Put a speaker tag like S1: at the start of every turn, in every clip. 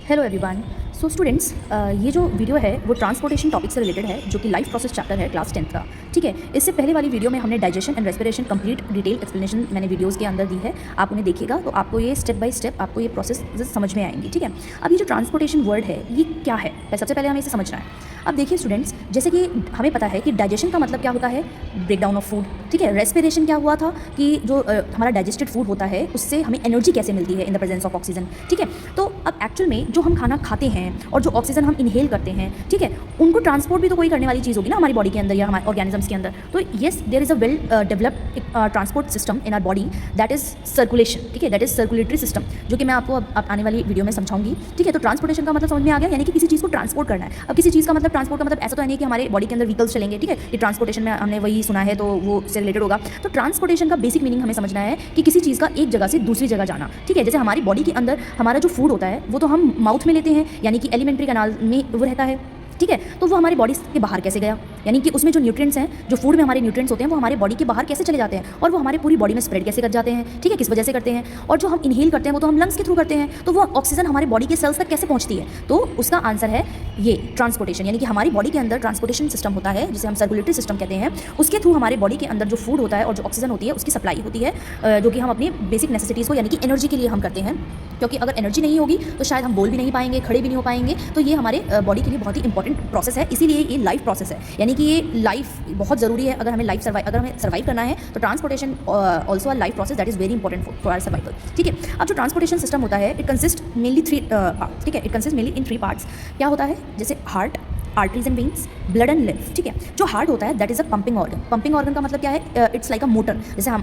S1: Hello everyone. So students, ये जो video है वो ट्रांसपोर्टेशन टॉपिक से रिलेटेड है, जो कि लाइफ प्रोसेस चैप्टर है क्लास 10th का। ठीक है, इससे पहले वाली वीडियो में हमने digestion and respiration complete detail explanation मैंने वीडियोस के अंदर दी है। आप उन्हें देखिएगा तो आपको ये स्टेप बाय स्टेप आपको ये प्रोसेस समझ में आएंगी। ठीक है, अब ये जो ट्रांसपोर्टेशन वर्ड है ये क्या है, सबसे पहले हमें इसे समझना है। अब देखिए स्टूडेंट्स, जैसे कि हमें पता है कि डाइजेशन का मतलब क्या होता है, ब्रेक डाउन ऑफ फूड। ठीक है, रेस्पिरेशन क्या हुआ था कि जो हमारा डाइजेस्टेड फूड होता है उससे हमें एनर्जी कैसे मिलती है in the presence of oxygen. ठीक है, तो अब एक्चुअल में जो हम खाना खाते हैं और जो ऑक्सीजन हम इनहेल करते हैं, ठीक है, उनको ट्रांसपोर्ट भी तो कोई करने वाली चीज़ होगी ना हमारी बॉडी के अंदर या हमारे ऑर्गेनिजम्स के अंदर। तो yes, there is a well developed transport system in our body, that is circulation. ठीक है, दैट इज़ सर्कुलेटरी सिस्टम, जो कि मैं आपको अब आने वाली वीडियो में समझाऊंगी। ठीक है, तो ट्रांसपोर्टेशन का मतलब समझ में आ गया, यानी कि किसी चीज़ को ट्रांसपोर्ट करना है। अब किसी चीज़ का मतलब ट्रांसपोर्ट का मतलब ऐसा तो है नहीं कि हमारे बॉडी के अंदर व्हीकल्स चलेंगे। ठीक है, ये ट्रांसपोर्टेशन में हमने वही सुना है तो वो उससे रिलेटेड होगा। तो ट्रांसपोर्टेशन का बेसिक मीनिंग हमें समझना है कि किसी चीज़ का एक जगह से दूसरी जगह जाना। ठीक है, जैसे हमारी बॉडी के अंदर हमारा जो फूड होता है वो तो हम माउथ में लेते हैं, यानी कि एलिमेंट्री कैनाल में वो रहता है। ठीक है, तो वो हमारी बॉडी के बाहर कैसे गया, यानी कि उसमें जो न्यूट्रिएंट्स हैं, जो फूड में हमारे न्यूट्रिएंट्स होते हैं, वो हमारे बॉडी के बाहर कैसे चले जाते हैं और वो हमारी पूरी बॉडी में स्प्रेड कैसे कर जाते हैं। ठीक है, किस वजह से करते हैं, और जो हम इनहेल करते हैं वो तो हम लंग्स के थ्रू करते हैं, तो वो ऑक्सीजन हमारे बॉडी के सेल्स तक कैसे पहुंचती है। तो उसका आंसर है ये ट्रांसपोर्टेशन, यानी कि हमारी बॉडी के अंदर ट्रांसपोर्टेशन सिस्टम होता है जिसे हम सर्कुलेटरी सिस्टम कहते हैं। उसके थ्रू हमारे बॉडी के अंदर जो फूड होता है और जो ऑक्सीजन होती है उसकी सप्लाई होती है, जो कि हम अपनी बेसिक नेसेसिटीज़ को यानी कि एनर्जी के लिए हम करते हैं, क्योंकि अगर एनर्जी नहीं होगी तो शायद हम बोल भी नहीं पाएंगे, खड़े भी नहीं हो पाएंगे। तो ये हमारे बॉडी के लिए बहुत ही इंपॉर्टेंट प्रोसेस है, इसीलिए ये लाइफ प्रोसेस है, यानी कि ये लाइफ बहुत ज़रूरी है। अगर हमें सर्वाइव करना है तो transportation also a life process that is very important for our survival. ठीक है, अब जो ट्रांसपोर्टेशन सिस्टम होता है it consist mainly three part. ठीक है, it consist mainly in three parts. क्या होता है, जैसे heart, arteries and veins, blood and lymph. ठीक है, जो हार्ट होता है that is a pumping organ. Pumping organ का मतलब क्या है, इट्स लाइक अ मोटर।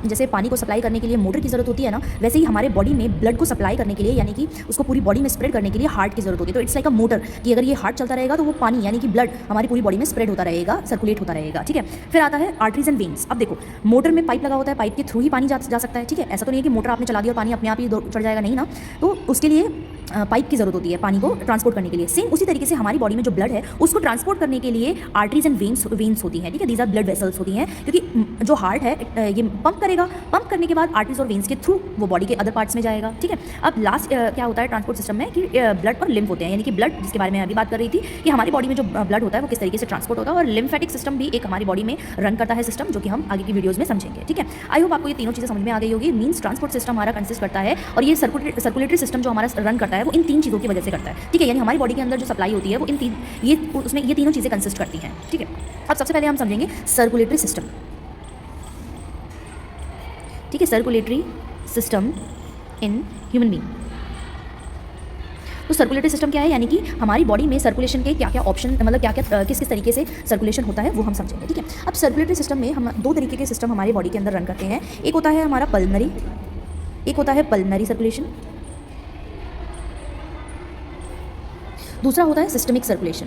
S1: जैसे पानी को सप्लाई करने के लिए मोटर की जरूरत होती है ना, वैसे ही हमारे बॉडी में ब्लड को सप्लाई करने के लिए, यानी कि उसको पूरी बॉडी में स्प्रेड करने के लिए हार्ट की जरूरत होती है। तो इट्स लाइक अ मोटर कि अगर ये हार्ट चलता रहेगा तो वो पानी यानी कि ब्लड हमारी पूरी बॉडी में स्प्रेड होता रहेगा, सर्कुलेट होता रहेगा। ठीक है, फिर आता है आर्टरीज एंड वेन्स। अब देखो, मोटर में पाइप लगा होता है, पाइप के थ्रू ही पानी जा सकता है। ठीक है, ऐसा तो नहीं है कि मोटर आपने चला दिया और पानी अपने आप ही चढ़ जाएगा, नहीं ना। तो उसके लिए पाइप की जरूरत होती है पानी को ट्रांसपोर्ट करने के लिए। सेम उसी तरीके से हमारी बॉडी में जो ब्लड है उसको ट्रांसपोर्ट करने के लिए आर्टरीज एंड वेन्स होती हैं। ठीक है, दीज आर ब्लड वेसल्स होती हैं, क्योंकि जो हार्ट है ये पंप करेगा, पंप करने के बाद आर्टरीज और वेन्स के थ्रू वो बॉडी के अदर पार्ट्स में जाएगा। ठीक है, अब लास्ट क्या होता है ट्रांसपोर्ट सिस्टम में कि ब्लड और लिम्फ होते हैं, यानी कि ब्लड जिसके बारे में अभी बात कर रही थी कि हमारी बॉडी में जो ब्लड होता है वो किस तरीके से ट्रांसपोर्ट होता है, और लिम्फेटिक सिस्टम भी एक हमारी बॉडी में रन करता है सिस्टम, जो कि हम आगे की वीडियोज़ में समझेंगे। ठीक है, आई होप आपको ये तीनों चीज़ें समझ में आ गई होगी। मीन्स ट्रांसपोर्ट सिस्टम हमारा कंसिस्ट करता है, और ये सर्कुलेटरी सिस्टम जो हमारा रन करता है वो इन तीन चीज़ों की वजह से करता है। ठीक है, यानी हमारी बॉडी के अंदर जो सप्लाई होती है वो उसमें ये तीनों चीज़ें कंसिस्ट करती हैं। ठीक है, अब सबसे पहले हम समझेंगे सर्कुलेटरी सिस्टम। ठीक है, circulatory system in human being. तो सर्कुलेटरी सिस्टम क्या है, यानी कि हमारी बॉडी में सर्कुलेशन के क्या क्या ऑप्शन, मतलब क्या क्या किस तरीके से सर्कुलेशन होता है वो हम समझेंगे। ठीक है, अब सर्कुलेटरी सिस्टम में हम दो तरीके के सिस्टम हमारी बॉडी के अंदर रन करते हैं। एक होता है हमारा पल्मनरी, एक होता है पल्मनरी सर्कुलेशन, दूसरा होता है सिस्टमिक सर्कुलेशन।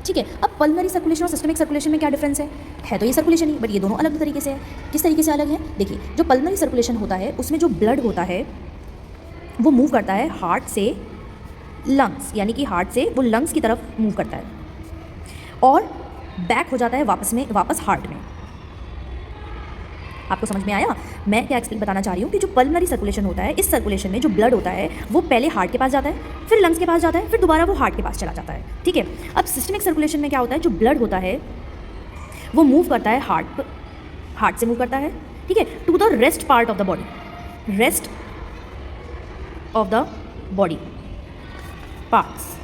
S1: ठीक है, अब पल्मनरी सर्कुलेशन और सिस्टमिक सर्कुलेशन में क्या डिफरेंस है तो ये सर्कुलेशन ही, बट ये दोनों अलग तरीके से है। किस तरीके से अलग है, देखिए, जो पल्मनरी सर्कुलेशन होता है उसमें जो ब्लड होता है वो मूव करता है हार्ट से लंग्स, यानी कि हार्ट से वो लंग्स की तरफ मूव करता है और बैक हो जाता है वापस हार्ट में। आपको समझ में आया मैं क्या बताना चाह रही हूँ कि जो पल्मनरी सर्कुलेशन होता है, इस सर्कुलेशन में जो ब्लड होता है वो पहले हार्ट के पास जाता है, फिर लंग्स के पास जाता है, फिर दोबारा वो हार्ट के पास चला जाता है। ठीक है, अब सिस्टमिक सर्कुलेशन में क्या होता है, जो ब्लड होता है वो मूव करता है हार्ट से मूव करता है, ठीक है, to the rest part of the body, rest of the body parts.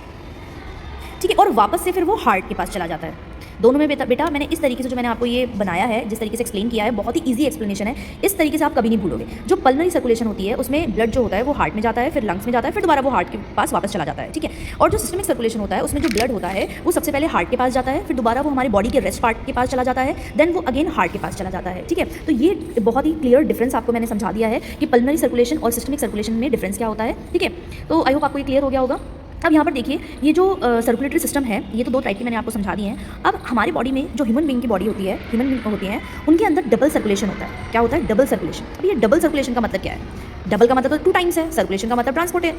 S1: ठीक है, और वापस से फिर वो हार्ट के पास चला जाता है। दोनों में बेटा मैंने इस तरीके से जो मैंने आपको ये बनाया है, जिस तरीके से एक्सप्लेन किया है, बहुत ही इजी एक्सप्लेनेशन है, इस तरीके से आप कभी नहीं भूलोगे। जो पल्मनरी सर्कुलेशन होती है उसमें ब्लड जो होता है वो हार्ट में जाता है, फिर लंग्स में जाता है, फिर दोबारा वो हार्ट के पास वापस चला जाता है। ठीक है, और जो सिस्टमिक सर्कुलेशन होता है उसमें जो ब्लड होता है वो सबसे पहले हार्ट के पास जाता है, फिर दोबारा वो हमारी बॉडी के रेस्ट पार्ट के पास चला जाता है, देन वो अगेन हार्ट के पास चला जाता है। ठीक है, तो ये बहुत ही क्लियर डिफरेंस आपको मैंने समझा दिया है कि पल्मनरी सर्कुलेशन और सिस्टमिक सर्कुलेशन में डिफरेंस क्या होता है। ठीक है, तो आई होप आपको ये क्लियर हो गया होगा। अब यहाँ पर देखिए, ये जो सर्कुलेटरी सिस्टम है ये तो दो टाइप की मैंने आपको समझा दी हैं। अब हमारी बॉडी में जो ह्यूमन बीइंग की बॉडी होती है, ह्यूमन बीइंग होती हैं, उनके अंदर डबल सर्कुलेशन होता है। क्या होता है, डबल सर्कुलेशन। अब ये डबल सर्कुलेशन का मतलब क्या है, डबल का मतलब तो 2 टाइम्स है, सर्कुलेशन का मतलब ट्रांसपोर्ट है।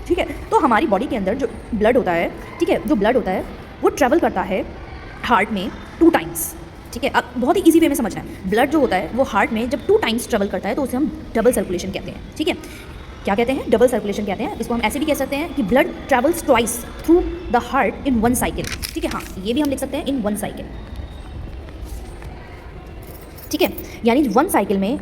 S1: ठीक है, तो हमारी बॉडी के अंदर जो ब्लड होता है, ठीक है, जो ब्लड होता है वो ट्रैवल करता है हार्ट में 2 टाइम्स। ठीक है, अब बहुत ही इजी वे में समझना है। ब्लड जो होता है वो हार्ट में जब 2 टाइम्स ट्रेवल करता है तो उसे हम डबल सर्कुलेशन कहते हैं। ठीक है, क्या कहते हैं? डबल सर्कुलेशन कहते हैं। इसको हम ऐसे भी कह सकते हैं कि blood travels twice through the heart in 1 cycle. ठीक है, हाँ, ये भी हम लिख सकते हैं इन 1 साइकिल। ठीक है, यानी 1 साइकिल में